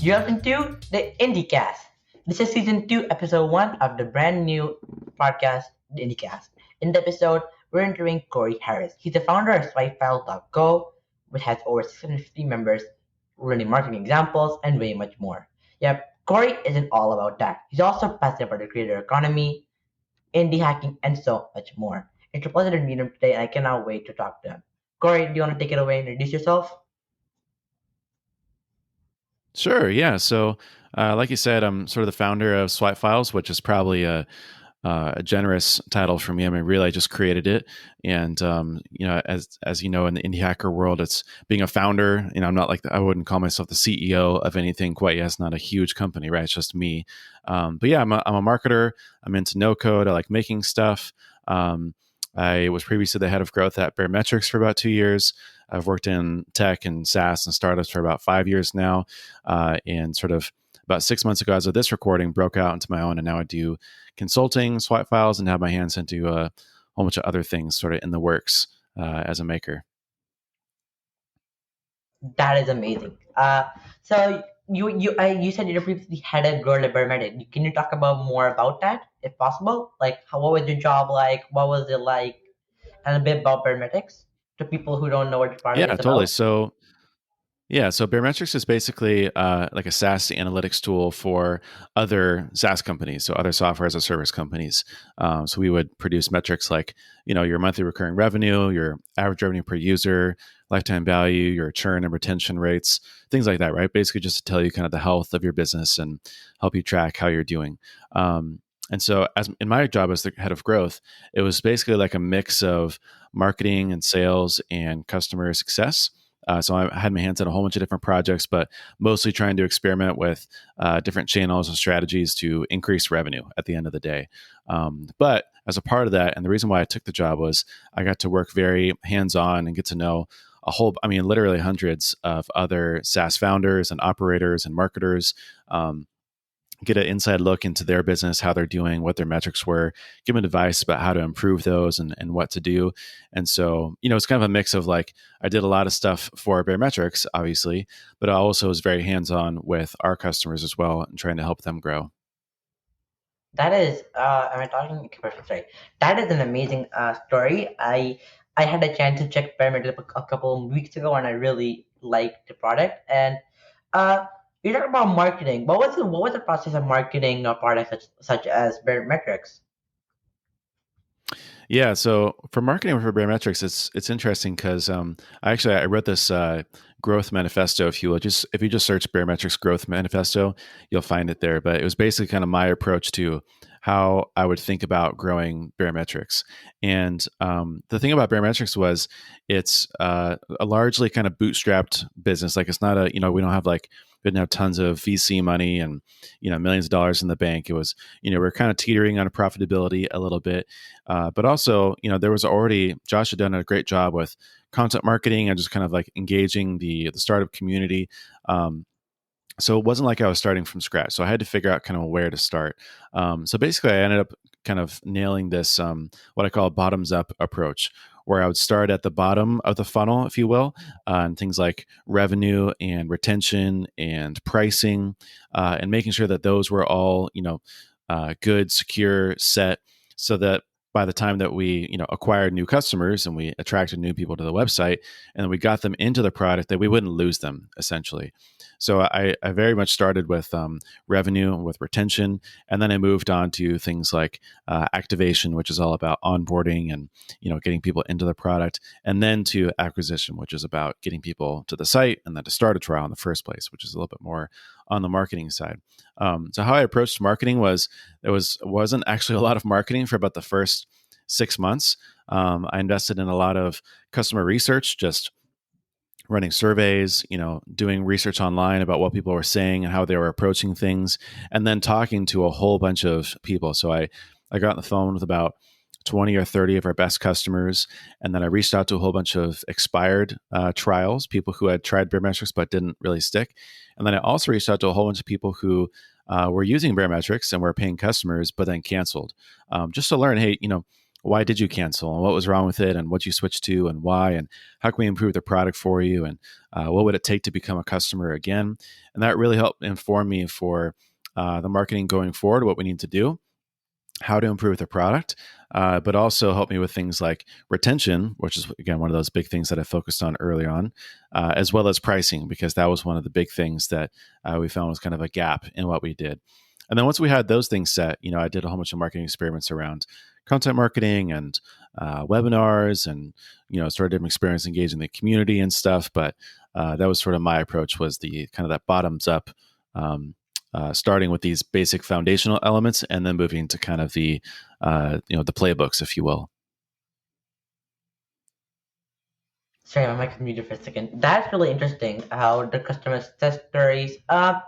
You're into the IndieCast. This is season 2, episode 1 of the brand new podcast, the IndieCast. In the episode, we're interviewing Corey Harris. He's the founder of Swipefiles.co, which has over 650 members, running marketing examples, and way much more. Yep, Corey isn't all about that. He's also passionate about the creator economy, indie hacking, and so much more. It's a pleasure to meet him today, and I cannot wait to talk to him. Corey, do you want to take it away and introduce yourself? Sure. Yeah. So, like you said, I'm sort of the founder of Swipefiles, which is probably a generous title for me. I mean, really, I just created it, and as you know, in the indie hacker world, it's being a founder. I'm not I wouldn't call myself the CEO of anything quite yet. It's not a huge company, right? It's just me. But yeah, I'm a marketer. I'm into no code. I like making stuff. I was previously the head of growth at Baremertics for about 2 years. I've worked in tech and SaaS and startups for about 5 years now, and sort of about 6 months ago, as of this recording, broke out into my own, and now I do consulting, Swipefiles, and have my hands into a whole bunch of other things sort of in the works as a maker. That is amazing. So you said you previously had a girl at Baremertic. Can you talk about more about that, if possible? Like, what was your job like? What was it like? And a bit about Baremertics to people who don't know what the product Yeah, is totally. about. So Baremetrics is basically like a SaaS analytics tool for other SaaS companies, so other software as a service companies. So we would produce metrics like, your monthly recurring revenue, your average revenue per user, lifetime value, your churn and retention rates, things like that, right? Basically, just to tell you kind of the health of your business and help you track how you're doing. And so, as in my job as the head of growth, it was basically like a mix of marketing and sales and customer success. So I had my hands on a whole bunch of different projects, but mostly trying to experiment with different channels and strategies to increase revenue at the end of the day. But as a part of that, and the reason why I took the job was I got to work very hands-on and get to know literally hundreds of other SaaS founders and operators and marketers. Get an inside look into their business, how they're doing, what their metrics were, give them advice about how to improve those and what to do. And so, it's kind of a mix of like, I did a lot of stuff for Baremetrics, obviously, but I also was very hands-on with our customers as well and trying to help them grow. That is, am I talking? Okay, perfect. Sorry. That is an amazing story. I had a chance to check Baremertic a couple of weeks ago, and I really liked the product. And uh, you talk about marketing. What was the process of marketing a product such as Baremetrics? Yeah, so for marketing for Baremetrics, it's interesting because I wrote this growth manifesto. If you just search Baremetrics growth manifesto, you'll find it there. But it was basically kind of my approach to how I would think about growing Baremetrics. And the thing about Baremetrics was it's a largely kind of bootstrapped business. Like it's not we didn't have tons of VC money and millions of dollars in the bank. It was we're kind of teetering on profitability a little bit. But also, there was already Josh had done a great job with content marketing and just kind of like engaging the startup community. So it wasn't like I was starting from scratch. So I had to figure out kind of where to start. So basically, I ended up kind of nailing this what I call a bottoms up approach, where I would start at the bottom of the funnel, if you will, and things like revenue and retention and pricing, and making sure that those were all good, secure, set, so that by the time that we acquired new customers and we attracted new people to the website and then we got them into the product, that we wouldn't lose them essentially. So I very much started with revenue, with retention, and then I moved on to things like activation, which is all about onboarding and getting people into the product, and then to acquisition, which is about getting people to the site and then to start a trial in the first place, which is a little bit more on the marketing side. So how I approached marketing was wasn't actually a lot of marketing for about the first 6 months. I invested in a lot of customer research, just running surveys, doing research online about what people were saying and how they were approaching things, and then talking to a whole bunch of people. So I got on the phone with about 20 or 30 of our best customers, and then I reached out to a whole bunch of expired trials, people who had tried Baremetrics but didn't really stick. And then I also reached out to a whole bunch of people who were using Baremetrics and were paying customers but then canceled, just to learn, hey, why did you cancel and what was wrong with it and what you switched to and why and how can we improve the product for you and what would it take to become a customer again. And that really helped inform me for the marketing going forward, what we need to do, how to improve the product, but also help me with things like retention, which is, again, one of those big things that I focused on early on, as well as pricing, because that was one of the big things that we found was kind of a gap in what we did. And then once we had those things set, I did a whole bunch of marketing experiments around content marketing and webinars and, started different experience engaging the community and stuff. But that was sort of my approach, was the kind of that bottoms up, starting with these basic foundational elements and then moving to kind of the the playbooks, if you will. Sorry, my mic muted for a second. That's really interesting how the customer success stories. I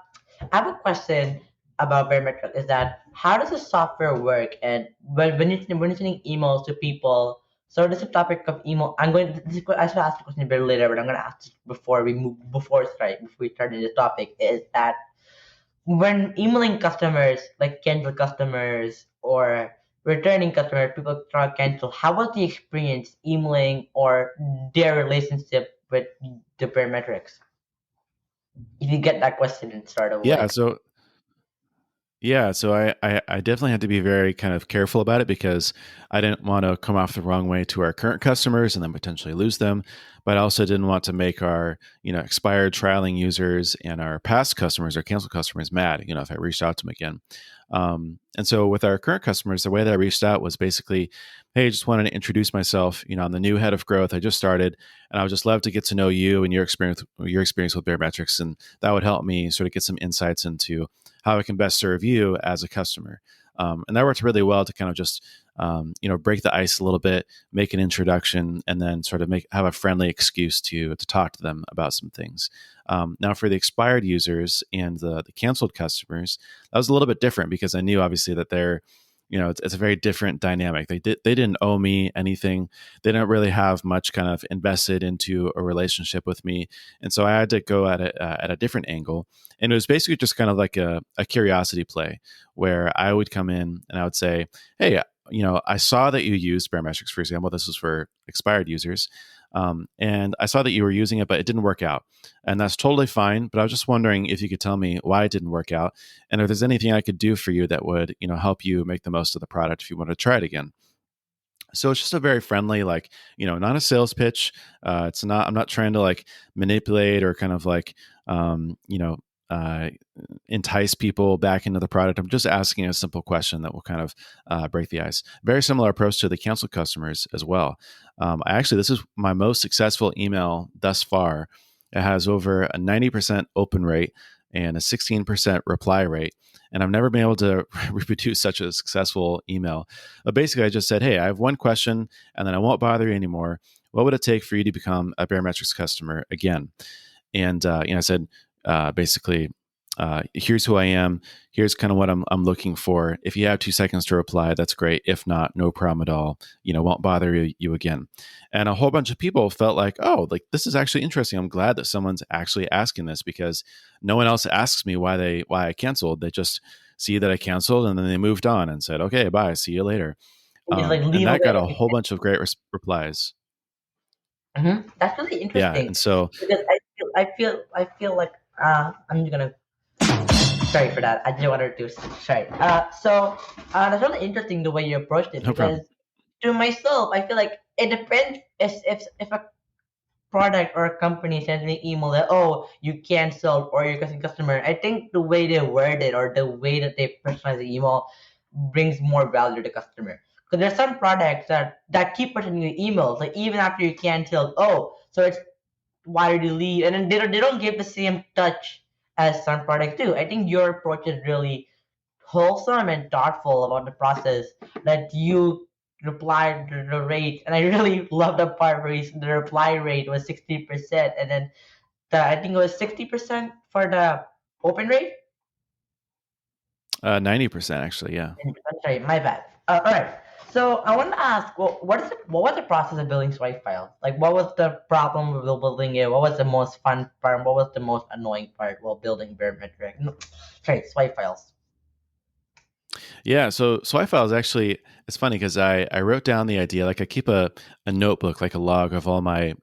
have a question about Baremetric. Is that how does the software work? And when you're sending emails to people, so this is a topic of email. I should ask the question a bit later, but I'm going to ask before we move before we start in the topic. Is that when emailing customers, like cancel customers or returning customers, people try to cancel. How was the experience emailing or their relationship with the Baremetrics? If you get that question and start of Yeah. like, So I definitely had to be very kind of careful about it because I didn't want to come off the wrong way to our current customers and then potentially lose them. But I also didn't want to make our, expired trialing users and our past customers or canceled customers mad, if I reached out to them again. And so with our current customers, the way that I reached out was basically, hey, just wanted to introduce myself. I'm the new head of growth. I just started, and I would just love to get to know you and your experience with Baremetrics, and that would help me sort of get some insights into how I can best serve you as a customer. And that worked really well to kind of just break the ice a little bit, make an introduction, and then sort of have a friendly excuse to talk to them about some things. Now, for the expired users and the canceled customers, that was a little bit different because I knew obviously that they're, it's a very different dynamic. They didn't owe me anything. They didn't really have much kind of invested into a relationship with me, and so I had to go at it at a different angle. And it was basically just kind of like a curiosity play where I would come in and I would say, hey, I saw that you used Baremetrics, for example. This was for expired users. And I saw that you were using it, but it didn't work out. And that's totally fine. But I was just wondering if you could tell me why it didn't work out and if there's anything I could do for you that would, help you make the most of the product if you want to try it again. So it's just a very friendly, like, not a sales pitch. I'm not trying to like manipulate or kind of like, uh, entice people back into the product. I'm just asking a simple question that will kind of break the ice. Very similar approach to the canceled customers as well. This is my most successful email thus far. It has over a 90% open rate and a 16% reply rate. And I've never been able to reproduce such a successful email. But basically, I just said, hey, I have one question and then I won't bother you anymore. What would it take for you to become a Baremetrics customer again? And I said, basically, here's who I am. Here's kind of what I'm looking for. If you have 2 seconds to reply, that's great. If not, no problem at all. Won't bother you again. And a whole bunch of people felt like, oh, like this is actually interesting. I'm glad that someone's actually asking this because no one else asks me why I canceled. They just see that I canceled and then they moved on and said, okay, bye. See you later. just like And leave that away got a everything. whole bunch of great replies. That's really Yeah. interesting And so, because I feel like I'm just gonna. Sorry for that. I just wanted to sorry. That's really interesting the way you approached it no because problem. to myself, I feel like it depends if a product or a company sends me an email that you canceled or you're a customer. I think the way they word it or the way that they personalize the email brings more value to the customer. Because there's some products that keep sending you emails like even after you canceled. So it's why did you leave? And then they don't give the same touch as some products do. I think your approach is really wholesome and thoughtful about the process that you replied to the rate. And I really love the part where the reply rate was 60%, and then I think it was 60% for the open rate. 90% actually. Yeah. I'm sorry, my bad. All right. So I want to ask, what was the process of building swipe files? Like, what was the problem with building it? What was the most fun part? What was the most annoying part while building Baremetric? No, sorry, swipe files. Yeah, so Swipefiles actually it's funny because I wrote down the idea. Like I keep a notebook, like a log of all my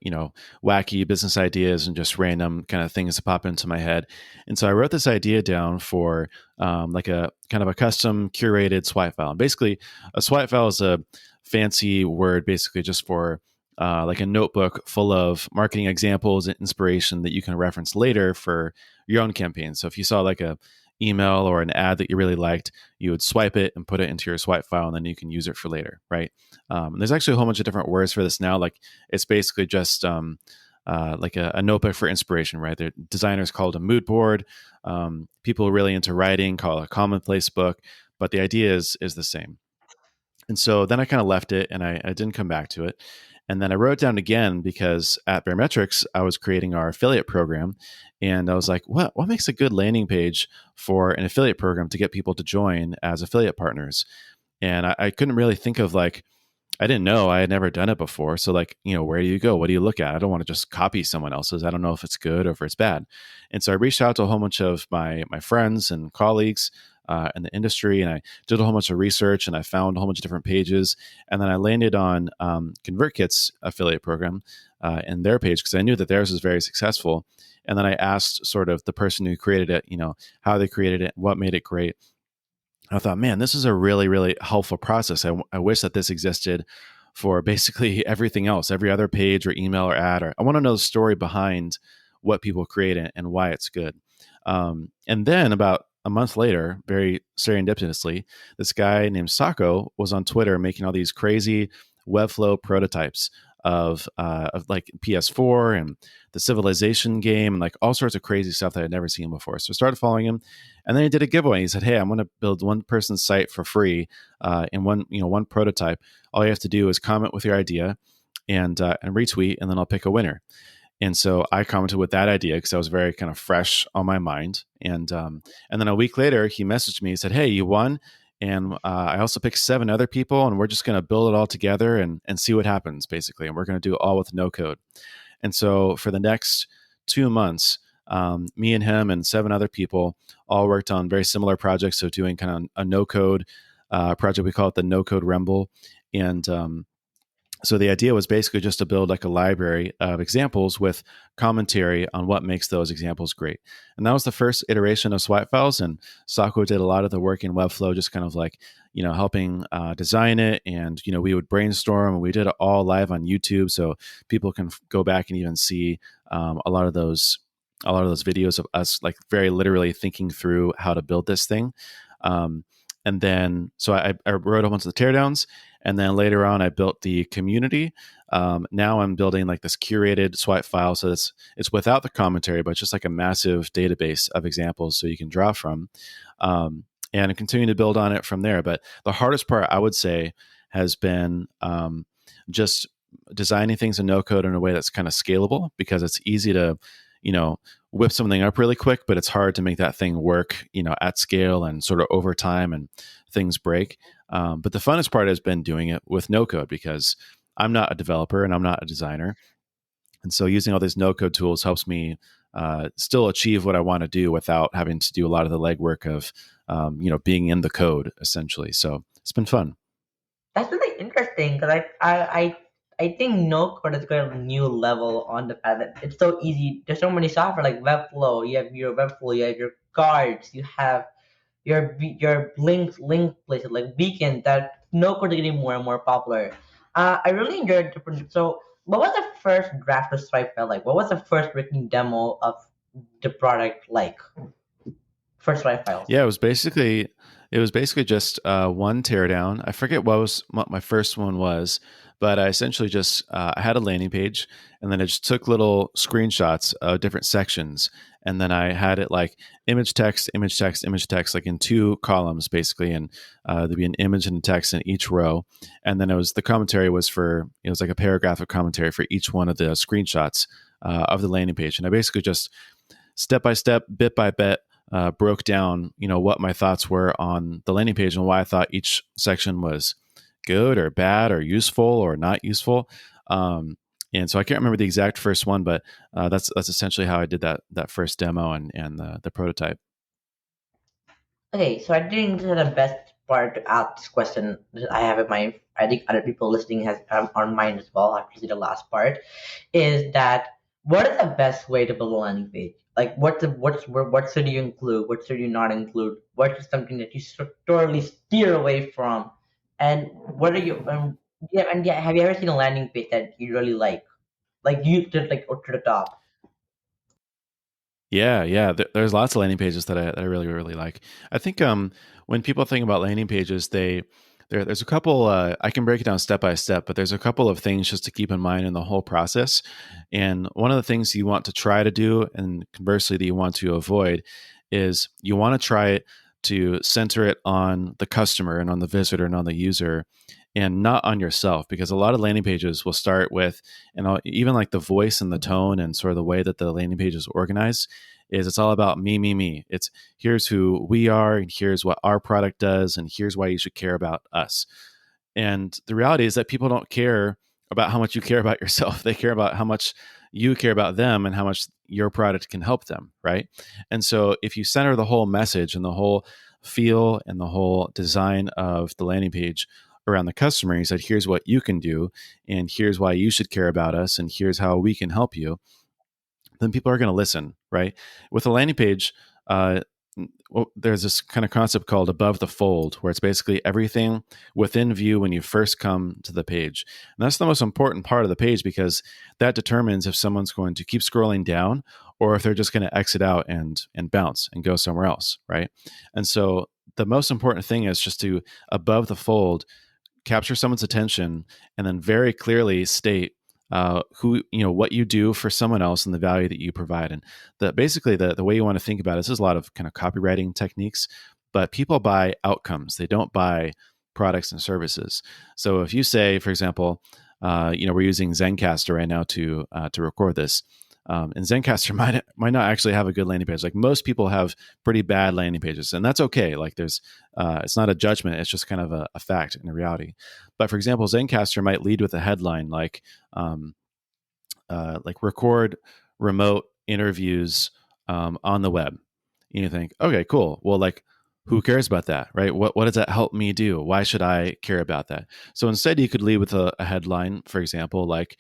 wacky business ideas and just random kind of things that pop into my head. And so I wrote this idea down for like a kind of a custom curated swipe file. And basically, a swipe file is a fancy word, basically just for like a notebook full of marketing examples and inspiration that you can reference later for your own campaign. So if you saw like a email or an ad that you really liked, you would swipe it and put it into your swipe file, and then you can use it for later, right? And there's actually a whole bunch of different words for this now. Like it's basically just like a notebook for inspiration, right? The designers call it a mood board. People really into writing call it a commonplace book, but the idea is the same. And so then I kind of left it and I didn't come back to it. And then I wrote it down again because at Baremertics, I was creating our affiliate program. And I was like, what makes a good landing page for an affiliate program to get people to join as affiliate partners? And I couldn't really think of like, I didn't know. I had never done it before. So, like, where do you go? What do you look at? I don't want to just copy someone else's. I don't know if it's good or if it's bad. And so I reached out to a whole bunch of my friends and colleagues in the industry, and I did a whole bunch of research, and I found a whole bunch of different pages, and then I landed on Convertkit's affiliate program and their page because I knew that theirs was very successful. And then I asked sort of the person who created it, how they created it, what made it great. I thought, man, this is a really, really helpful process. I wish that this existed for basically everything else, every other page or email or ad. Or I want to know the story behind what people create and why it's good. And then about a month later, very serendipitously, this guy named Sako was on Twitter making all these crazy Webflow prototypes of like PS4 and the Civilization game and like all sorts of crazy stuff that I'd never seen before. So I started following him, and then he did a giveaway. He said, "Hey, I'm going to build one person's site for free in one prototype. All you have to do is comment with your idea and retweet, and then I'll pick a winner." And so I commented with that idea because I was very kind of fresh on my mind. And then a week later, he messaged me. He said, "Hey, you won." And I also picked 7 other people, and we're just going to build it all together and see what happens, basically. And we're going to do it all with no code. And so for the next 2 months, me and him and 7 other people all worked on very similar projects. So doing kind of a no code project, we call it the No Code Rumble. And so the idea was basically just to build like a library of examples with commentary on what makes those examples great. And that was the first iteration of Swipefiles. And Sako did a lot of the work in Webflow, just kind of like, helping design it. And, we would brainstorm, and we did it all live on YouTube. So people can go back and even see a lot of those videos of us like very literally thinking through how to build this thing. Um, and then, so I wrote a bunch of the teardowns, and then later on, I built the community. Now I'm building like this curated swipe file, so it's without the commentary, but just like a massive database of examples, so you can draw from, and I'm continuing to build on it from there. But the hardest part, I would say, has been just designing things in no code in a way that's kind of scalable, because it's easy to, whip something up really quick, but it's hard to make that thing work, at scale and sort of over time, and things break. But the funnest part has been doing it with no code, because I'm not a developer and I'm not a designer. And so using all these no code tools helps me still achieve what I want to do without having to do a lot of the legwork of, being in the code essentially. So it's been fun. That's really interesting because I think no code has got a new level on the fact that it's so easy. There's so many software like Webflow. You have your Webflow. You have your cards. You have your link places like Beacon. That no code is getting more and more popular. I really enjoyed different. So, what was the first draft of Stripe felt like? What was the first written demo of the product like for Stripe files? Yeah, it was basically just one teardown. I forget what my first one was, but I essentially just I had a landing page, and then I just took little screenshots of different sections, and then I had it like image text, image text, image text, like in 2 columns basically, and there'd be an image and a text in each row, and then the commentary it was like a paragraph of commentary for each one of the screenshots of the landing page, and I basically just step by step, bit by bit, broke down, what my thoughts were on the landing page and why I thought each section was good or bad or useful or not useful. And so I can't remember the exact first one, but that's essentially how I did that first demo and the prototype. Okay, so I didn't say the best part to ask this question that I have in mind. I think other people listening has on mind as well. After see the last part, is that what is the best way to build a landing page? Like, what should you include? What should you not include? What is something that you should totally steer away from? And what are you? Yeah, and yeah, have you ever seen a landing page that you really like? Like you did, like to the top. Yeah, yeah. There's lots of landing pages that I really really like. I think when people think about landing pages, there's a couple. I can break it down step by step, but there's a couple of things just to keep in mind in the whole process. And one of the things you want to try to do, and conversely that you want to avoid, is you want to try it to center it on the customer and on the visitor and on the user, and not on yourself, because a lot of landing pages will start with, and even like the voice and the tone and sort of the way that the landing page is organized is it's all about me, me, me. It's here's who we are, and here's what our product does, and here's why you should care about us. And the reality is that people don't care about how much you care about yourself. They care about how much you care about them and how much your product can help them, right? And so if you center the whole message and the whole feel and the whole design of the landing page around the customer, you said, here's what you can do, and here's why you should care about us, and here's how we can help you, then people are going to listen, right? With a landing page, uh, well, there's this kind of concept called above the fold, where it's basically everything within view when you first come to the page. And that's the most important part of the page, because that determines if someone's going to keep scrolling down or if they're just going to exit out and bounce and go somewhere else, right? And so the most important thing is just to above the fold capture someone's attention and then very clearly state who, what you do for someone else and the value that you provide. And basically the way you want to think about it, this is a lot of kind of copywriting techniques, but people buy outcomes. They don't buy products and services. So if you say, for example, we're using Zencaster right now to record this. And Zencaster might not actually have a good landing page. Like most people have pretty bad landing pages, and that's okay. Like it's not a judgment; it's just kind of a fact and a reality. But for example, Zencaster might lead with a headline like record remote interviews on the web. And you think, okay, cool. Well, like who cares about that, right? What does that help me do? Why should I care about that? So instead, you could lead with a headline, for example, like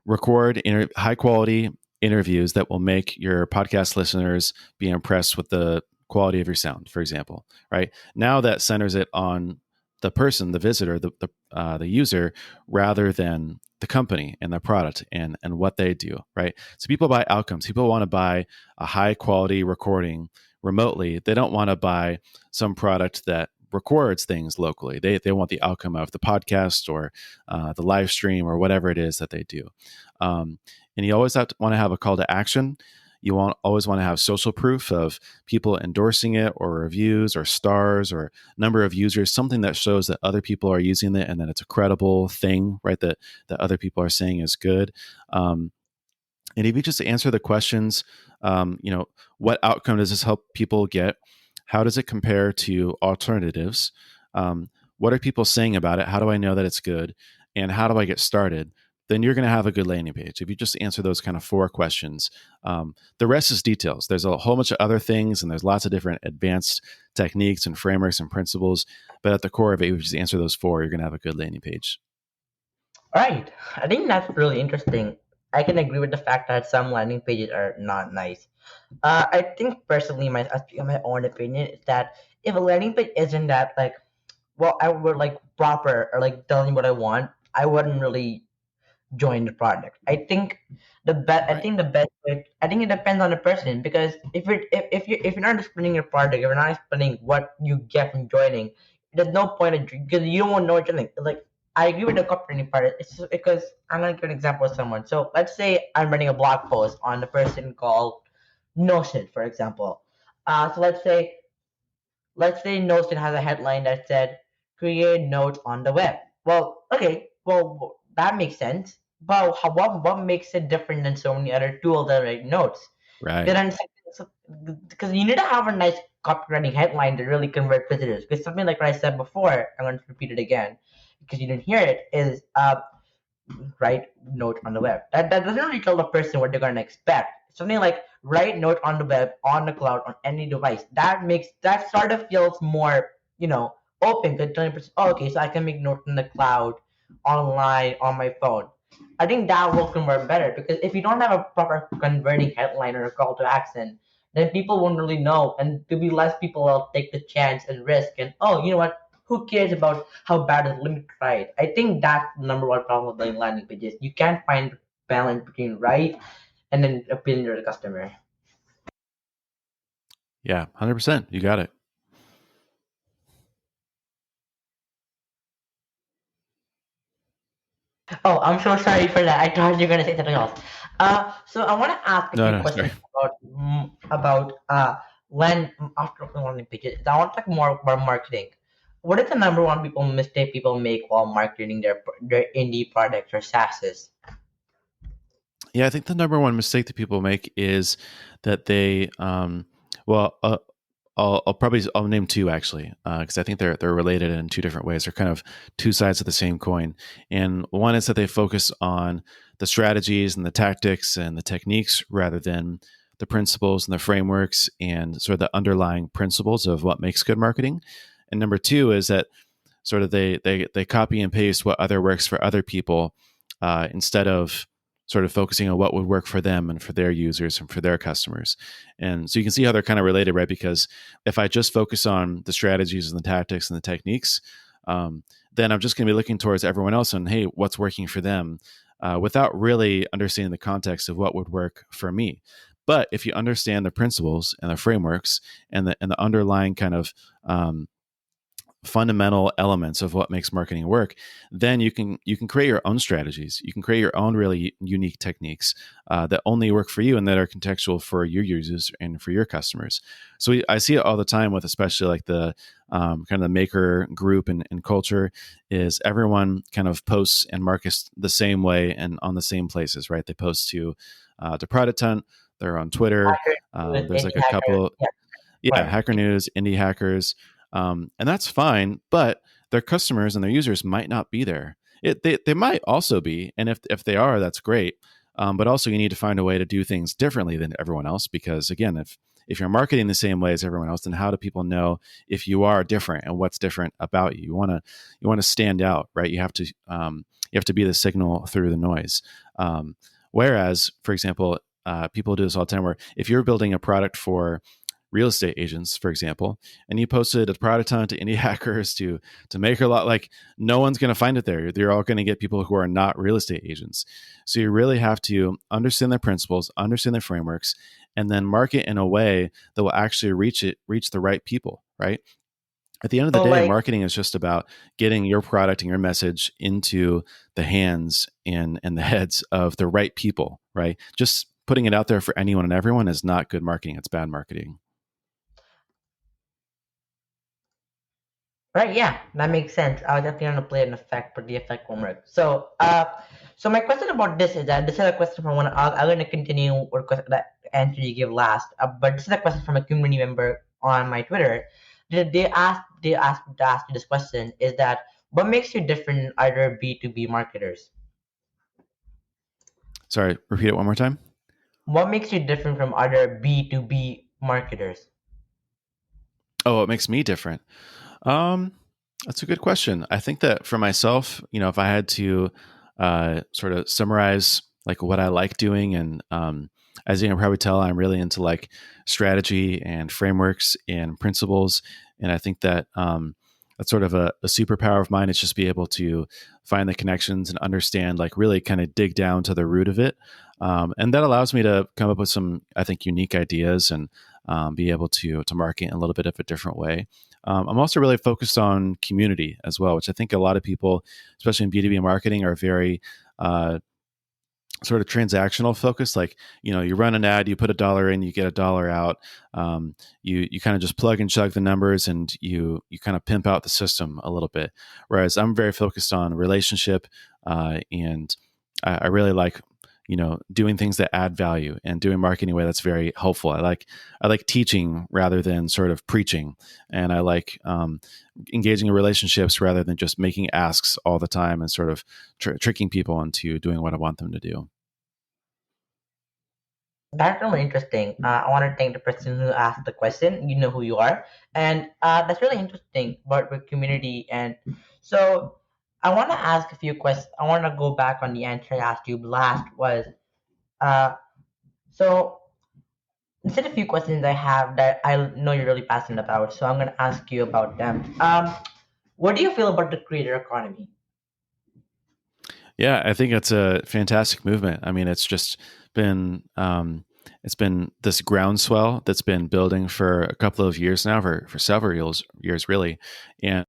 record high quality interviews that will make your podcast listeners be impressed with the quality of your sound, for example, right? Now that centers it on the person, the visitor, the user, rather than the company and the product and what they do, right? So people buy outcomes. People want to buy a high quality recording remotely. They don't want to buy some product that records things locally. They want the outcome of the podcast or the live stream or whatever it is that they do. And you always want to have a call to action. You always want to have social proof of people endorsing it, or reviews or stars or number of users, something that shows that other people are using it and that it's a credible thing, right? That other people are saying is good. And if you just answer the questions, what outcome does this help people get? How does it compare to alternatives? What are people saying about it? How do I know that it's good? And how do I get started? Then you're going to have a good landing page. If you just answer those kind of 4 questions, the rest is details. There's a whole bunch of other things, and there's lots of different advanced techniques and frameworks and principles. But at the core of it, if you just answer those 4, you're going to have a good landing page. Right. I think that's really interesting. I can agree with the fact that some landing pages are not nice. I think personally, my own opinion is that if a landing page isn't that like, well, I would like proper or like telling what I want, I wouldn't really join the product. I think the best. I Right. think the best way. I think it depends on the person, because if you're not explaining your product, if you're not explaining what you get from joining, there's no point in, because you don't know what you're doing. Like, I agree with the copywriting part. It's just because I'm gonna give an example of someone. So let's say I'm writing a blog post on the person called Notion, for example. So let's say Notion has a headline that said create notes on the web. Well, okay, well that makes sense. But what makes it different than so many other tools that write notes? Right. Then because you need to have a nice copywriting headline to really convert visitors. Because something like what I said before, I'm going to repeat it again because you didn't hear it. Is write note on the web. That doesn't really tell the person what they're going to expect. Something like write note on the web, on the cloud, on any device. That sort of feels more, open to 20%. Oh, okay, so I can make notes in the cloud, online, on my phone. I think that will convert better because if you don't have a proper converting headline or a call to action, then people won't really know, and to be less people will take the chance and risk. And oh, you know what? Who cares about how bad is limit right? I think that's the number one problem with building landing pages. You can't find balance between right and then appealing to the customer. Yeah, 100%. You got it. Oh, I'm so sorry for that. I thought you were gonna say something else. So I want to ask a No, few no, sorry. questions about when after landing pages. I want to talk more about marketing. What is the number one mistake people make while marketing their indie products or SaaSes? Yeah, I think the number one mistake that people make is that they, well, I'll name two actually, because I think they're related in two different ways. They're kind of two sides of the same coin. And one is that they focus on the strategies and the tactics and the techniques rather than the principles and the frameworks and sort of the underlying principles of what makes good marketing. And number two is that sort of they copy and paste what other works for other people, instead of sort of focusing on what would work for them and for their users and for their customers. And so you can see how they're kind of related, right? Because if I just focus on the strategies and the tactics and the techniques, then I'm just going to be looking towards everyone else and, hey, what's working for them, without really understanding the context of what would work for me. But if you understand the principles and the frameworks and the underlying kind of, fundamental elements of what makes marketing work, then you can create your own strategies. You can create your own really unique techniques, that only work for you and that are contextual for your users and for your customers. So I see it all the time with, especially like the, kind of the maker group and culture, is everyone kind of posts and markets the same way and on the same places, right? They post to Product Hunt. They're on Twitter. Hacker with There's indie like a hackers. couple, Yeah, yeah, right. Hacker News, Indie Hackers, and that's fine. But their customers and their users might not be there. They might also be, and if they are, that's great. But also, you need to find a way to do things differently than everyone else, because again, if you're marketing the same way as everyone else, then how do people know if you are different and what's different about you? You want to stand out, right? You have to be the signal through the noise. Whereas, for example, people do this all the time. Where if you're building a product for real estate agents, for example, and you posted a product hunt to indie hackers to make a lot, like no one's going to find it there. They're all going to get people who are not real estate agents. So you really have to understand the principles, understand the frameworks, and then market in a way that will actually reach the right people, right? At the end of the So day, like, marketing is just about getting your product and your message into the hands and the heads of the right people, right? Just putting it out there for anyone and everyone is not good marketing. It's bad marketing. right, yeah, that makes sense. I was definitely gonna play an effect, but the effect won't work. So my question about this is that this is a question from one. I'm gonna continue with that answer you give last. But this is a question from a community member on my Twitter. They asked you this question: is that what makes you different in other B2B marketers? Sorry, repeat it one more time. What makes you different from other B2B marketers? Oh, it makes me different. Um, that's a good question. I think that for myself, if I had to, sort of summarize like what I like doing, and as you can probably tell, I'm really into like strategy and frameworks and principles, and I think that, that's sort of a superpower of mine. It's just be able to find the connections and understand, like really kind of dig down to the root of it, and that allows me to come up with some, I think, unique ideas and, be able to market in a little bit of a different way. I'm also really focused on community as well, which I think a lot of people, especially in B2B marketing, are very, sort of transactional focused. Like, you run an ad, you put $1 in, you get $1 out. You kind of just plug and chug the numbers, and you kind of pimp out the system a little bit. Whereas I'm very focused on relationship, and I really like, doing things that add value and doing marketing in a way that's very helpful. I like teaching rather than sort of preaching, and I like, engaging in relationships rather than just making asks all the time and sort of tricking people into doing what I want them to do. That's really interesting. I want to thank the person who asked the question. You know who you are, and that's really interesting about your community. And so, I want to ask a few questions. I want to go back on the answer I asked you last. Was uh, so instead a few questions I have that I know you're really passionate about. So I'm going to ask you about them. What do you feel about the creator economy? Yeah, I think it's a fantastic movement. I mean, it's been this groundswell that's been building for a couple of years now, for several years really, and